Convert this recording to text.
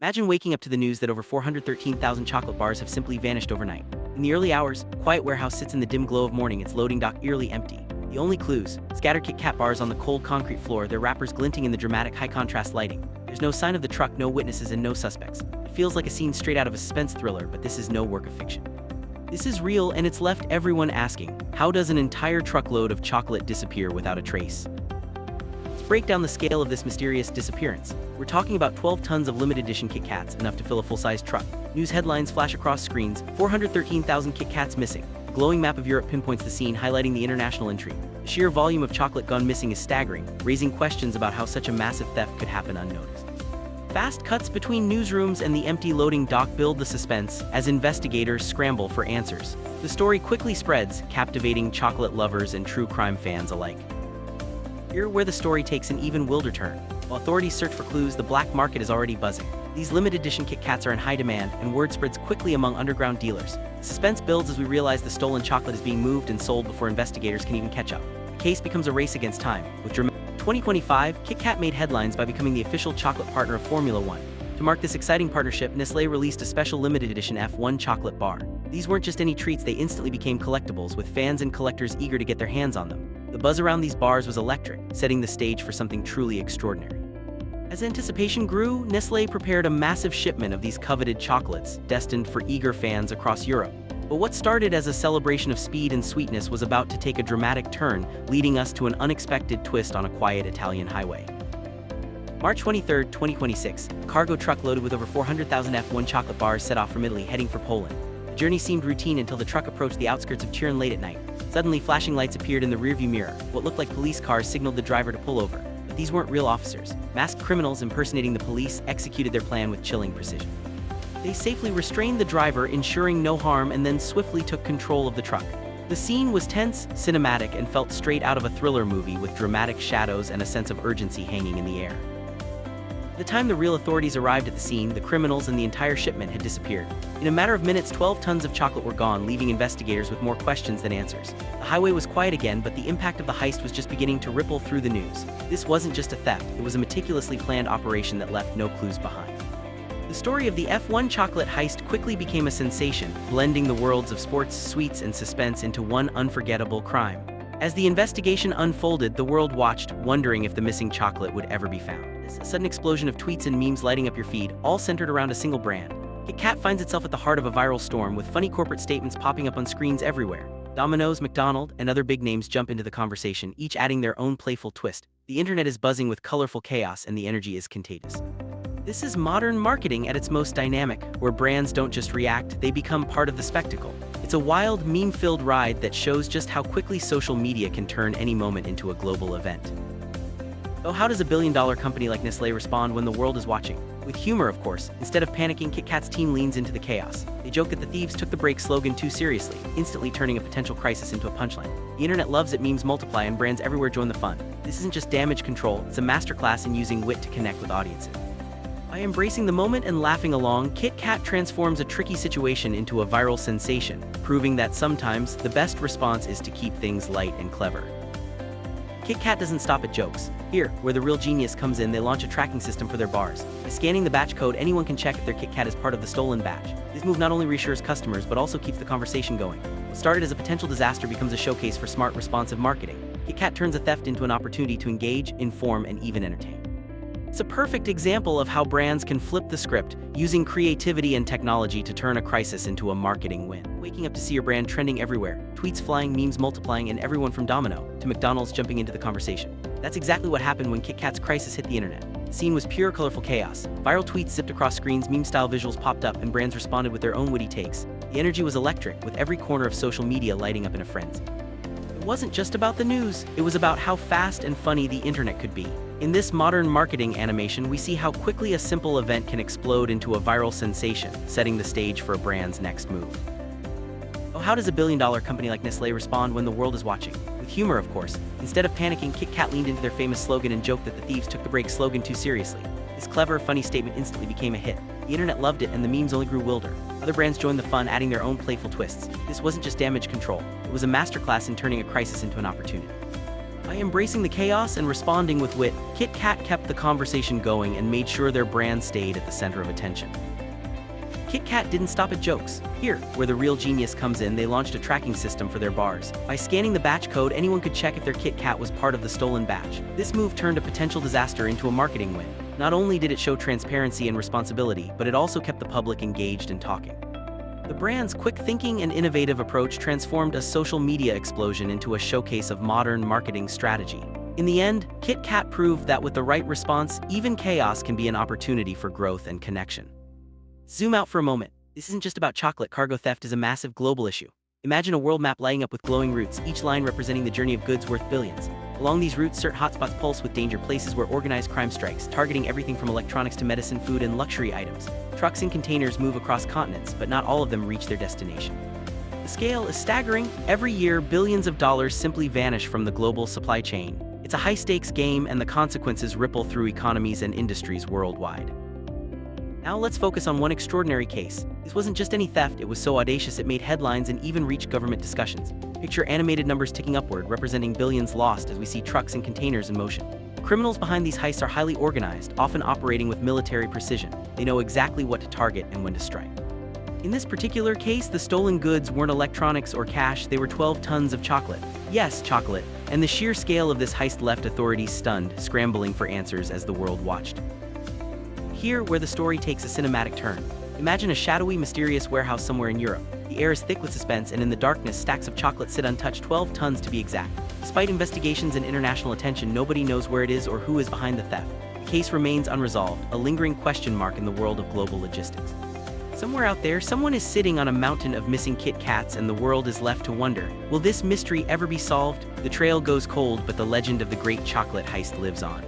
Imagine waking up to the news that over 413,000 chocolate bars have simply vanished overnight. In the early hours, a quiet warehouse sits in the dim glow of morning, its loading dock eerily empty. The only clues: scattered KitKat bars on the cold concrete floor, their wrappers glinting in the dramatic high-contrast lighting. There's no sign of the truck, no witnesses, and no suspects. It feels like a scene straight out of a suspense thriller, but this is no work of fiction. This is real, and it's left everyone asking, how does an entire truckload of chocolate disappear without a trace? Let's break down the scale of this mysterious disappearance. We're talking about 12 tons of limited edition KitKats, enough to fill a full-size truck. News headlines flash across screens: 413,000 KitKats missing. A glowing map of Europe pinpoints the scene, highlighting the international intrigue. The sheer volume of chocolate gone missing is staggering, raising questions about how such a massive theft could happen unnoticed. Fast cuts between newsrooms and the empty loading dock build the suspense as investigators scramble for answers. The story quickly spreads, captivating chocolate lovers and true crime fans alike. Here, where the story takes an even wilder turn. While authorities search for clues, the black market is already buzzing. These limited edition KitKats are in high demand, and word spreads quickly among underground dealers. Suspense builds as we realize the stolen chocolate is being moved and sold before investigators can even catch up. The case becomes a race against time. With 2025, KitKat made headlines by becoming the official chocolate partner of Formula One. To mark this exciting partnership, Nestlé released a special limited edition F1 chocolate bar. These weren't just any treats, they instantly became collectibles, with fans and collectors eager to get their hands on them. The buzz around these bars was electric, setting the stage for something truly extraordinary. As anticipation grew, Nestlé prepared a massive shipment of these coveted chocolates, destined for eager fans across Europe. But what started as a celebration of speed and sweetness was about to take a dramatic turn, leading us to an unexpected twist on a quiet Italian highway. March 23, 2026, a cargo truck loaded with over 400,000 F1 chocolate bars set off from Italy, heading for Poland. The journey seemed routine until the truck approached the outskirts of Turin late at night. Suddenly, flashing lights appeared in the rearview mirror. What looked like police cars signaled the driver to pull over. But these weren't real officers. Masked criminals impersonating the police executed their plan with chilling precision. They safely restrained the driver, ensuring no harm, and then swiftly took control of the truck. The scene was tense, cinematic, and felt straight out of a thriller movie, with dramatic shadows and a sense of urgency hanging in the air. By the time the real authorities arrived at the scene, the criminals and the entire shipment had disappeared. In a matter of minutes, 12 tons of chocolate were gone, leaving investigators with more questions than answers. The highway was quiet again, but the impact of the heist was just beginning to ripple through the news. This wasn't just a theft, it was a meticulously planned operation that left no clues behind. The story of the F1 chocolate heist quickly became a sensation, blending the worlds of sports, sweets, and suspense into one unforgettable crime. As the investigation unfolded, the world watched, wondering if the missing chocolate would ever be found. A sudden explosion of tweets and memes lighting up your feed, all centered around a single brand. KitKat finds itself at the heart of a viral storm, with funny corporate statements popping up on screens everywhere. Domino's, McDonald's, and other big names jump into the conversation, each adding their own playful twist. The internet is buzzing with colorful chaos, and the energy is contagious. This is modern marketing at its most dynamic, where brands don't just react, they become part of the spectacle. It's a wild, meme-filled ride that shows just how quickly social media can turn any moment into a global event. So how does a billion-dollar company like Nestlé respond when the world is watching? With humor, of course. Instead of panicking, KitKat's team leans into the chaos. They joke that the thieves took the break slogan too seriously, instantly turning a potential crisis into a punchline. The internet loves it, memes multiply, and brands everywhere join the fun. This isn't just damage control, it's a masterclass in using wit to connect with audiences. By embracing the moment and laughing along, KitKat transforms a tricky situation into a viral sensation, proving that sometimes the best response is to keep things light and clever. KitKat doesn't stop at jokes. Here, where the real genius comes in, they launch a tracking system for their bars. By scanning the batch code, anyone can check if their KitKat is part of the stolen batch. This move not only reassures customers, but also keeps the conversation going. What started as a potential disaster becomes a showcase for smart, responsive marketing. KitKat turns a theft into an opportunity to engage, inform, and even entertain. It's a perfect example of how brands can flip the script, using creativity and technology to turn a crisis into a marketing win. Waking up to see your brand trending everywhere, tweets flying, memes multiplying, and everyone from Domino to McDonald's jumping into the conversation. That's exactly what happened when KitKat's crisis hit the internet. The scene was pure, colorful chaos. Viral tweets zipped across screens, meme-style visuals popped up, and brands responded with their own witty takes. The energy was electric, with every corner of social media lighting up in a frenzy. It wasn't just about the news, it was about how fast and funny the internet could be. In this modern marketing animation, we see how quickly a simple event can explode into a viral sensation, setting the stage for a brand's next move. So how does a billion-dollar company like Nestlé respond when the world is watching? With humor, of course. Instead of panicking, KitKat leaned into their famous slogan and joked that the thieves took the break slogan too seriously. This clever, funny statement instantly became a hit. The internet loved it, and the memes only grew wilder. Other brands joined the fun, adding their own playful twists. This wasn't just damage control, it was a masterclass in turning a crisis into an opportunity. By embracing the chaos and responding with wit, KitKat kept the conversation going and made sure their brand stayed at the center of attention. KitKat didn't stop at jokes. Here, where the real genius comes in, they launched a tracking system for their bars. By scanning the batch code, anyone could check if their KitKat was part of the stolen batch. This move turned a potential disaster into a marketing win. Not only did it show transparency and responsibility, but it also kept the public engaged and talking. The brand's quick thinking and innovative approach transformed a social media explosion into a showcase of modern marketing strategy. In the end, KitKat proved that with the right response, even chaos can be an opportunity for growth and connection. Zoom out for a moment. This isn't just about chocolate. Cargo theft is a massive global issue. Imagine a world map lighting up with glowing routes, each line representing the journey of goods worth billions. Along these routes, certain hotspots pulse with danger, places where organized crime strikes, targeting everything from electronics to medicine, food, and luxury items. Trucks and containers move across continents, but not all of them reach their destination. The scale is staggering. Every year, billions of dollars simply vanish from the global supply chain. It's a high-stakes game, and the consequences ripple through economies and industries worldwide. Now let's focus on one extraordinary case. This wasn't just any theft, it was so audacious it made headlines and even reached government discussions. Picture animated numbers ticking upward, representing billions lost as we see trucks and containers in motion. The criminals behind these heists are highly organized, often operating with military precision. They know exactly what to target and when to strike. In this particular case, the stolen goods weren't electronics or cash, they were 12 tons of chocolate. Yes, chocolate. And the sheer scale of this heist left authorities stunned, scrambling for answers as the world watched. Here, where the story takes a cinematic turn. Imagine a shadowy, mysterious warehouse somewhere in Europe. The air is thick with suspense, and in the darkness, stacks of chocolate sit untouched, 12 tons to be exact. Despite investigations and international attention, nobody knows where it is or who is behind the theft. The case remains unresolved, a lingering question mark in the world of global logistics. Somewhere out there, someone is sitting on a mountain of missing KitKats, and the world is left to wonder, will this mystery ever be solved? The trail goes cold, but the legend of the great chocolate heist lives on.